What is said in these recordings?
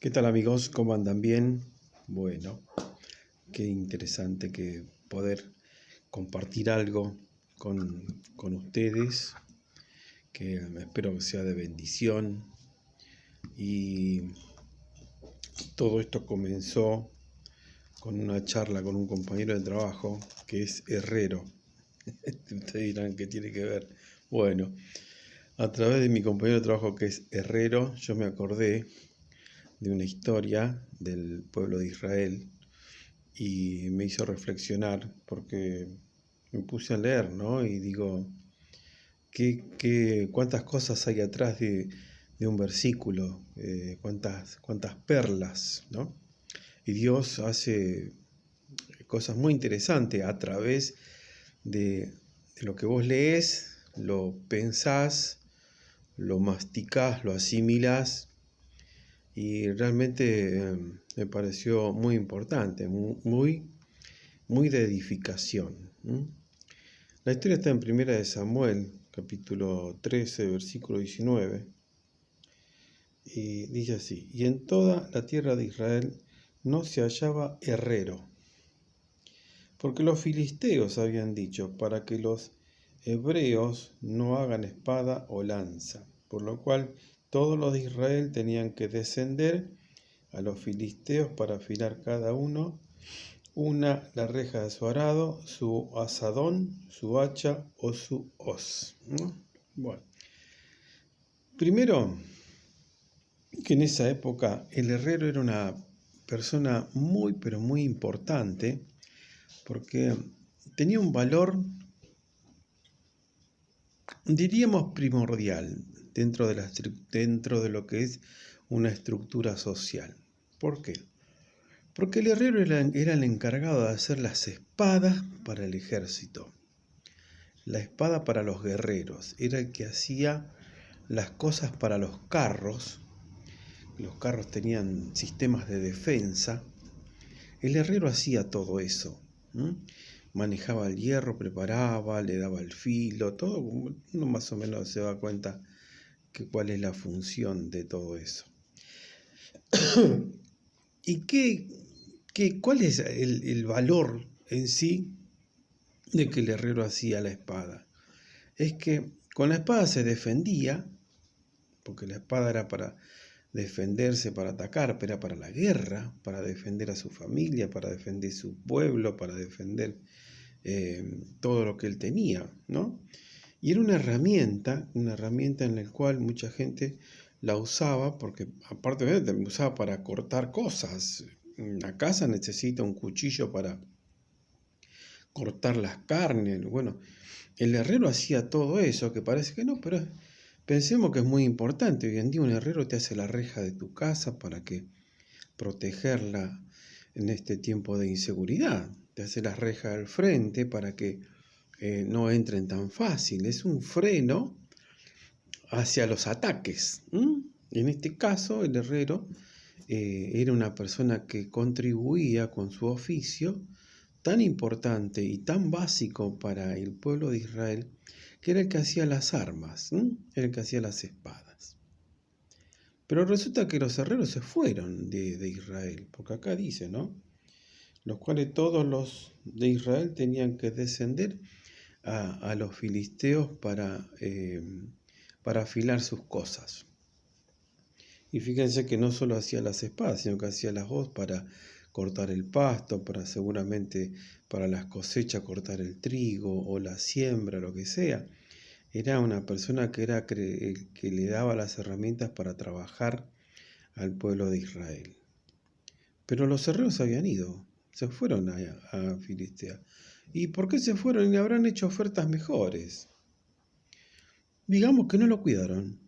¿Qué tal amigos? ¿Cómo andan? ¿Bien? Bueno, qué interesante que poder compartir algo con ustedes, que espero que sea de bendición. Y todo esto comenzó con una charla con un compañero de trabajo que es herrero. Ustedes dirán, ¿qué tiene que ver? Bueno, a través de mi compañero de trabajo que es herrero, yo me acordé de una historia del pueblo de Israel y me hizo reflexionar porque me puse a leer, ¿no? Y digo, cuántas cosas hay atrás de un versículo, cuántas perlas, ¿no? Y Dios hace cosas muy interesantes a través de lo que vos lees, lo pensás, lo masticás, lo asimilás, y realmente me pareció muy importante, muy de edificación. La historia está en Primera de Samuel, capítulo 13, versículo 19, y dice así: y en toda la tierra de Israel no se hallaba herrero, porque los filisteos habían dicho, para que los hebreos no hagan espada o lanza, por lo cual todos los de Israel tenían que descender a los filisteos para afilar cada uno la reja de su arado, su azadón, su hacha o su hoz, ¿no? Bueno, primero que en esa época el herrero era una persona muy, pero muy importante, porque tenía un valor, diríamos, primordial dentro de lo que es una estructura social. ¿Por qué? Porque el herrero era el encargado de hacer las espadas para el ejército, la espada para los guerreros, era el que hacía las cosas para los carros tenían sistemas de defensa, el herrero hacía todo eso, manejaba el hierro, preparaba, le daba el filo, todo, uno más o menos se da cuenta cuál es la función de todo eso. ¿Y cuál es el valor en sí de que el herrero hacía la espada? Es que con la espada se defendía, porque la espada era para defenderse, para atacar, pero era para la guerra, para defender a su familia, para defender su pueblo, para defender todo lo que él tenía, ¿no? Y era una herramienta en la cual mucha gente la usaba, porque aparte de eso, usaba para cortar cosas. La casa necesita un cuchillo para cortar las carnes. Bueno, el herrero hacía todo eso, que parece que no, pero pensemos que es muy importante. Hoy en día un herrero te hace la reja de tu casa para que protegerla en este tiempo de inseguridad. Te hace las rejas al frente para que no entren tan fácil. Es un freno hacia los ataques. En este caso, el herrero era una persona que contribuía con su oficio tan importante y tan básico para el pueblo de Israel, que era el que hacía las armas, era el que hacía las espadas. Pero resulta que los herreros se fueron de Israel, porque acá dice, ¿no? Los cuales todos los de Israel tenían que descender a los filisteos para afilar sus cosas. Y fíjense que no solo hacía las espadas, sino que hacía las hoz para cortar el pasto, seguramente para las cosechas cortar el trigo o la siembra, lo que sea. Era una persona que le daba las herramientas para trabajar al pueblo de Israel. Pero los herreros habían ido, se fueron a Filistea. ¿Y por qué se fueron? Y habrán hecho ofertas mejores. Digamos que no lo cuidaron.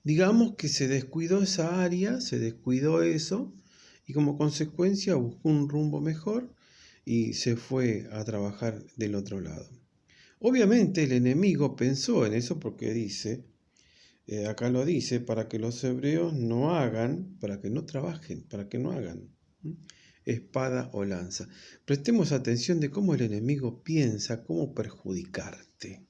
Digamos que se descuidó esa área, se descuidó eso, y como consecuencia buscó un rumbo mejor y se fue a trabajar del otro lado. Obviamente el enemigo pensó en eso porque dice, acá lo dice, para que los hebreos no hagan, para que no trabajen, para que no hagan espada o lanza. Prestemos atención de cómo el enemigo piensa, cómo perjudicarte.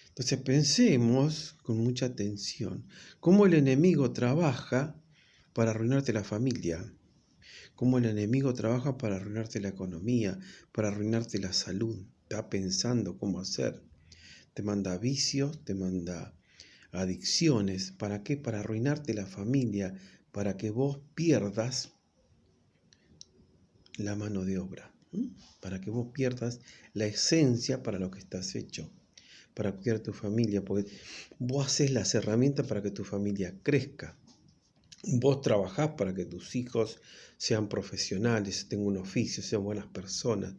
Entonces pensemos con mucha atención cómo el enemigo trabaja para arruinarte la familia, cómo el enemigo trabaja para arruinarte la economía, para arruinarte la salud. Está pensando cómo hacer. Te manda vicios, te manda adicciones. ¿Para qué? Para arruinarte la familia, para que vos pierdas la mano de obra, para que vos pierdas la esencia para lo que estás hecho, para cuidar tu familia, porque vos haces las herramientas para que tu familia crezca. Vos trabajás para que tus hijos sean profesionales, tengan un oficio, sean buenas personas.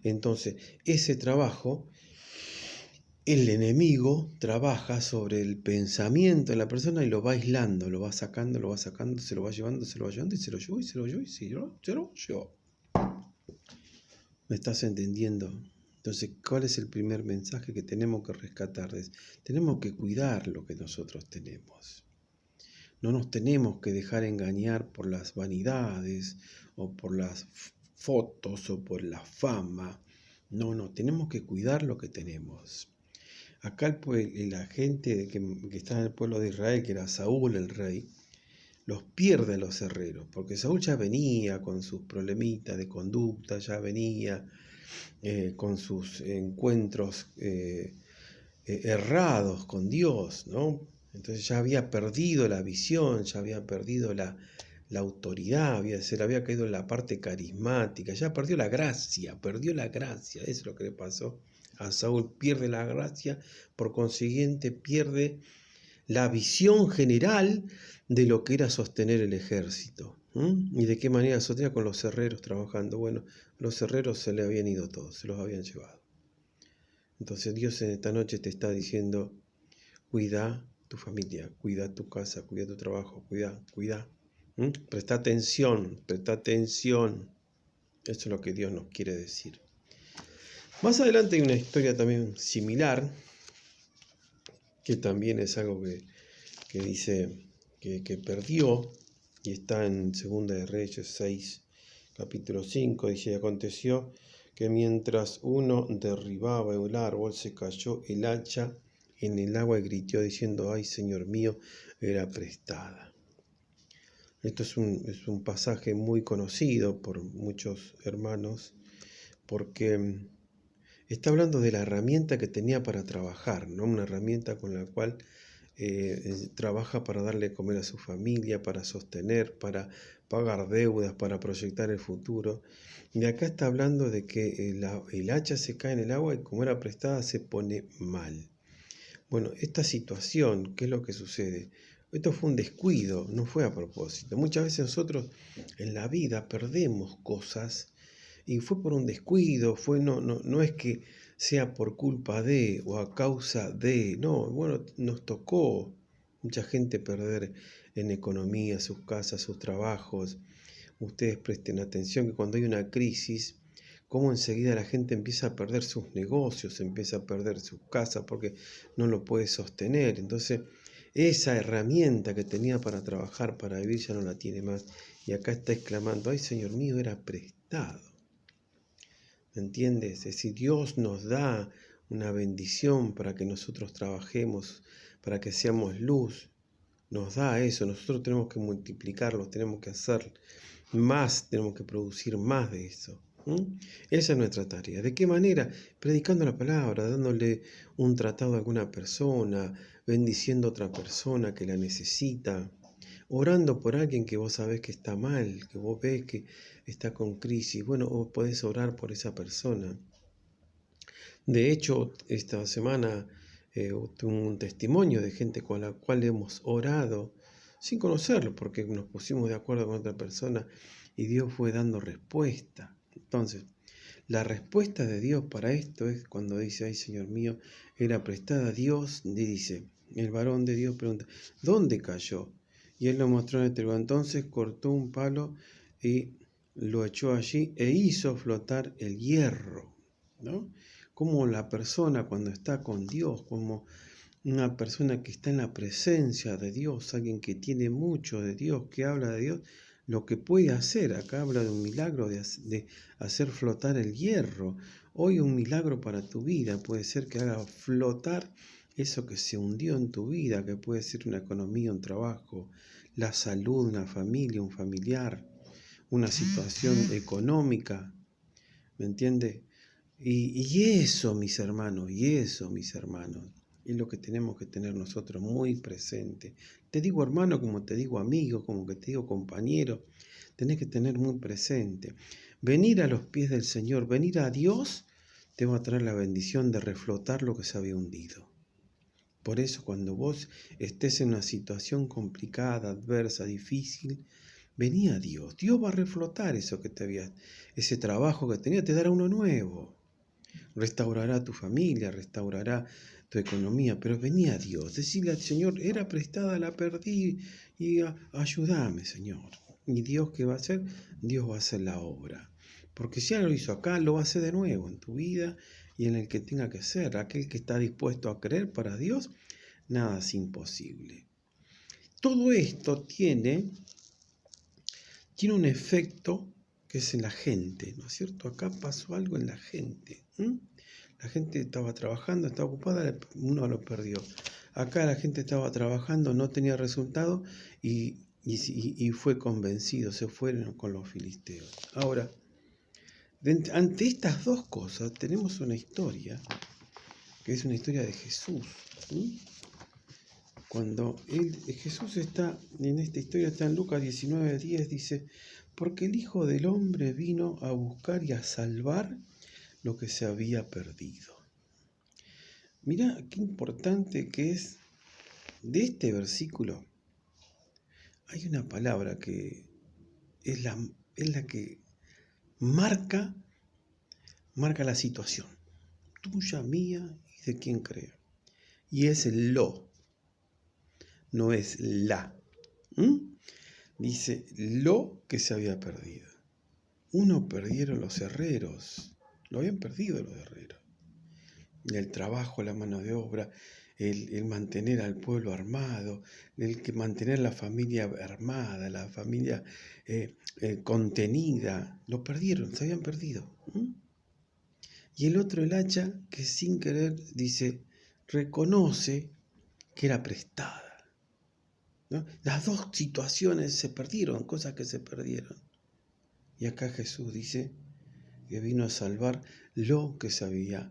Entonces, ese trabajo, el enemigo trabaja sobre el pensamiento de la persona y lo va aislando, lo va sacando, se lo va llevando, y se lo llevó. ¿Me estás entendiendo? Entonces, ¿cuál es el primer mensaje que tenemos que rescatar? Tenemos que cuidar lo que nosotros tenemos. No nos tenemos que dejar engañar por las vanidades o por las fotos o por la fama. No, tenemos que cuidar lo que tenemos. Acá la gente que está en el pueblo de Israel, que era Saúl el rey, los pierde a los herreros, porque Saúl ya venía con sus problemitas de conducta, ya venía con sus encuentros errados con Dios, ¿no? Entonces ya había perdido la visión, ya había perdido la autoridad, se le había caído en la parte carismática, ya perdió la gracia, eso es lo que le pasó a Saúl, pierde la gracia, por consiguiente pierde la visión general de lo que era sostener el ejército. ¿Y de qué manera sostenía? Con los herreros trabajando. Bueno, los herreros se le habían ido todos, se los habían llevado. Entonces Dios en esta noche te está diciendo, cuida tu familia, cuida tu casa, cuida tu trabajo, cuida. Presta atención. Eso es lo que Dios nos quiere decir. Más adelante hay una historia también similar, que también es algo que dice que perdió, y está en 2 de Reyes 6, capítulo 5, dice, aconteció que mientras uno derribaba el árbol, se cayó el hacha en el agua y gritó diciendo, ay, Señor mío, era prestada. Esto es un pasaje muy conocido por muchos hermanos, porque está hablando de la herramienta que tenía para trabajar, ¿no? Una herramienta con la cual trabaja para darle de comer a su familia, para sostener, para pagar deudas, para proyectar el futuro. Y acá está hablando de que el hacha se cae en el agua y como era prestada se pone mal. Bueno, esta situación, ¿qué es lo que sucede? Esto fue un descuido, no fue a propósito. Muchas veces nosotros en la vida perdemos cosas y fue por un descuido, no es que sea por culpa de o a causa de, no, bueno, nos tocó mucha gente perder en economía, sus casas, sus trabajos. Ustedes presten atención que cuando hay una crisis, cómo enseguida la gente empieza a perder sus negocios, empieza a perder sus casas porque no lo puede sostener. Entonces, esa herramienta que tenía para trabajar, para vivir, ya no la tiene más. Y acá está exclamando, ay, Señor mío, era prestado. ¿Entiendes? Es decir, Dios nos da una bendición para que nosotros trabajemos, para que seamos luz. Nos da eso, nosotros tenemos que multiplicarlo, tenemos que hacer más, tenemos que producir más de eso. Esa es nuestra tarea. ¿De qué manera? Predicando la palabra, dándole un tratado a alguna persona, bendiciendo a otra persona que la necesita, orando por alguien que vos sabés que está mal, que vos ves que está con crisis. Bueno, vos podés orar por esa persona. De hecho, esta semana tuve un testimonio de gente con la cual hemos orado sin conocerlo, porque nos pusimos de acuerdo con otra persona y Dios fue dando respuesta. Entonces, la respuesta de Dios para esto es cuando dice, ay, Señor mío, era prestada a Dios, y dice, el varón de Dios pregunta, ¿dónde cayó? Y él lo mostró en el trigo. Entonces cortó un palo y lo echó allí e hizo flotar el hierro, ¿no? Como la persona cuando está con Dios, como una persona que está en la presencia de Dios, alguien que tiene mucho de Dios, que habla de Dios, lo que puede hacer. Acá habla de un milagro de hacer flotar el hierro. Hoy un milagro para tu vida puede ser que haga flotar eso que se hundió en tu vida, que puede ser una economía, un trabajo, la salud, una familia, un familiar, una situación económica, ¿me entiendes? Y eso, mis hermanos, es lo que tenemos que tener nosotros muy presente. Te digo hermano como te digo amigo, como que te digo compañero, tenés que tener muy presente. Venir a los pies del Señor, venir a Dios, te va a traer la bendición de reflotar lo que se había hundido. Por eso cuando vos estés en una situación complicada, adversa, difícil, vení a Dios. Dios va a reflotar eso que te había, ese trabajo que tenía, te dará uno nuevo. Restaurará tu familia, restaurará tu economía, pero vení a Dios. Decirle al Señor, era prestada, la perdí, y ayúdame, Señor. ¿Y Dios qué va a hacer? Dios va a hacer la obra. Porque si ya lo hizo acá, lo va a hacer de nuevo en tu vida y en el que tenga que ser. Aquel que está dispuesto a creer para Dios, nada es imposible. Todo esto tiene un efecto que es en la gente, ¿no es cierto? Acá pasó algo en la gente. La gente estaba trabajando, estaba ocupada, uno lo perdió. Acá la gente estaba trabajando, no tenía resultado y fue convencido, se fueron con los filisteos. Ahora, ante estas dos cosas tenemos una historia, que es una historia de Jesús. Cuando Jesús está, en esta historia está en Lucas 19:10, dice, porque el Hijo del Hombre vino a buscar y a salvar lo que se había perdido. Mirá qué importante que es de este versículo. Hay una palabra que es la que marca la situación, tuya, mía y de quien crea. Y es el lo, no es la. Dice lo que se había perdido. Uno perdieron los herreros, lo habían perdido los herreros. El trabajo, la mano de obra, el mantener al pueblo armado, el que mantener la familia armada, la familia contenida, lo perdieron, se habían perdido. Y el otro, el hacha, que sin querer dice, reconoce que era prestada. ¿No? Las dos situaciones se perdieron, cosas que se perdieron. Y acá Jesús dice que vino a salvar lo que se había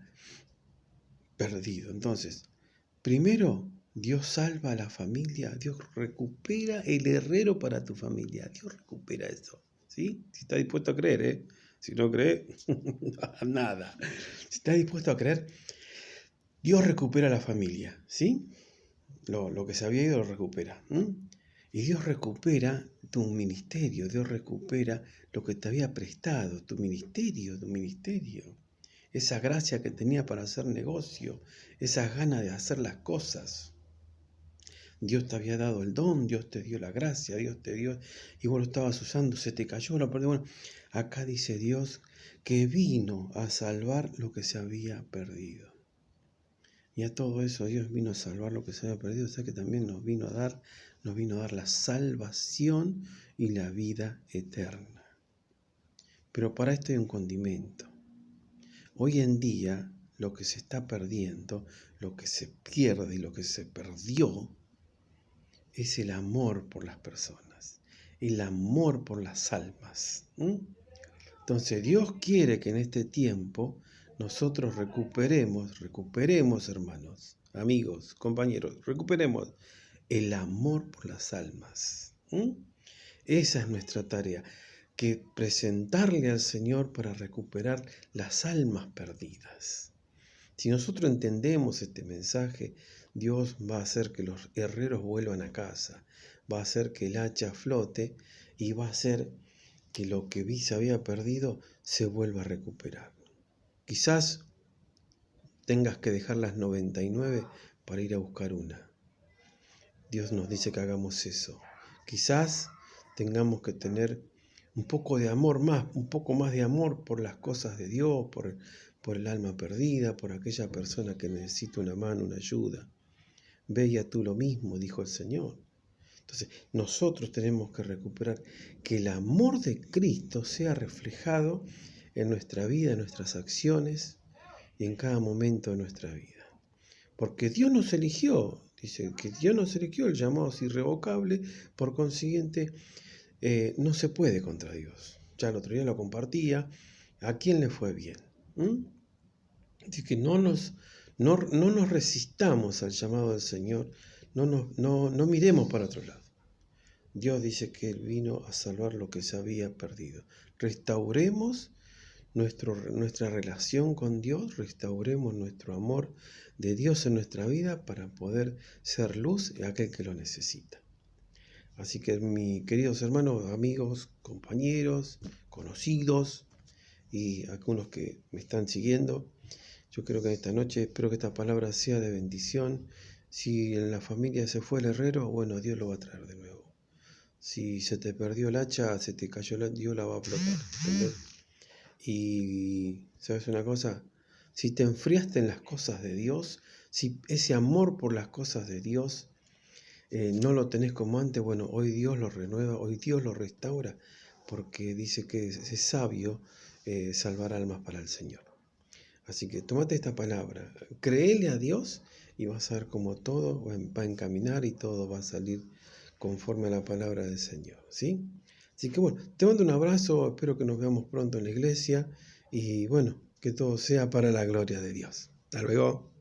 perdido. Entonces, primero, Dios salva a la familia, Dios recupera el herrero para tu familia, Dios recupera eso, ¿sí? Si está dispuesto a creer, ¿eh? Si no cree, nada. Si está dispuesto a creer, Dios recupera la familia, ¿sí? Lo que se había ido lo recupera. Y Dios recupera tu ministerio, Dios recupera lo que te había prestado, tu ministerio. Esa gracia que tenía para hacer negocio, esas ganas de hacer las cosas. Dios te había dado el don, Dios te dio la gracia, Dios te dio, y vos lo estabas usando, se te cayó, lo perdí. Bueno, acá dice Dios que vino a salvar lo que se había perdido. Y a todo eso Dios vino a salvar lo que se había perdido, o sea que también nos vino a dar la salvación y la vida eterna. Pero para esto hay un condimento. Hoy en día lo que se está perdiendo, lo que se pierde y lo que se perdió es el amor por las personas, el amor por las almas. Entonces Dios quiere que en este tiempo nosotros recuperemos hermanos, amigos, compañeros, recuperemos el amor por las almas. Esa es nuestra tarea, que presentarle al Señor para recuperar las almas perdidas. Si nosotros entendemos este mensaje, Dios va a hacer que los herreros vuelvan a casa, va a hacer que el hacha flote y va a hacer que lo que se había perdido se vuelva a recuperar. Quizás tengas que dejar las 99 para ir a buscar una. Dios nos dice que hagamos eso. Quizás tengamos que tener un poco de amor más, un poco más de amor por las cosas de Dios, por el alma perdida, por aquella persona que necesita una mano, una ayuda. Ve y tú lo mismo, dijo el Señor. Entonces, nosotros tenemos que recuperar que el amor de Cristo sea reflejado en nuestra vida, en nuestras acciones y en cada momento de nuestra vida. porque Dios nos eligió. Dice que Dios nos eligió, el llamado es irrevocable, por consiguiente, no se puede contra Dios. Ya el otro día lo compartía. ¿A quién le fue bien? Así que no nos resistamos al llamado del Señor, no miremos para otro lado. Dios dice que Él vino a salvar lo que se había perdido. Restauremos nuestra relación con Dios, restauremos nuestro amor de Dios en nuestra vida para poder ser luz a aquel que lo necesita. Así que mis queridos hermanos, amigos, compañeros, conocidos y algunos que me están siguiendo, yo creo que esta noche espero que esta palabra sea de bendición. Si en la familia se fue el herrero, bueno, Dios lo va a traer de nuevo. Si se te perdió el hacha, se te cayó Dios la va a explotar, ¿entendés? Y, ¿sabes una cosa? Si te enfriaste en las cosas de Dios, si ese amor por las cosas de Dios no lo tenés como antes, bueno, hoy Dios lo renueva, hoy Dios lo restaura, porque dice que es sabio salvar almas para el Señor. Así que tómate esta palabra, créele a Dios y vas a ver cómo todo va a encaminar y todo va a salir conforme a la palabra del Señor, ¿sí? Así que bueno, te mando un abrazo, espero que nos veamos pronto en la iglesia y bueno, que todo sea para la gloria de Dios. Hasta luego.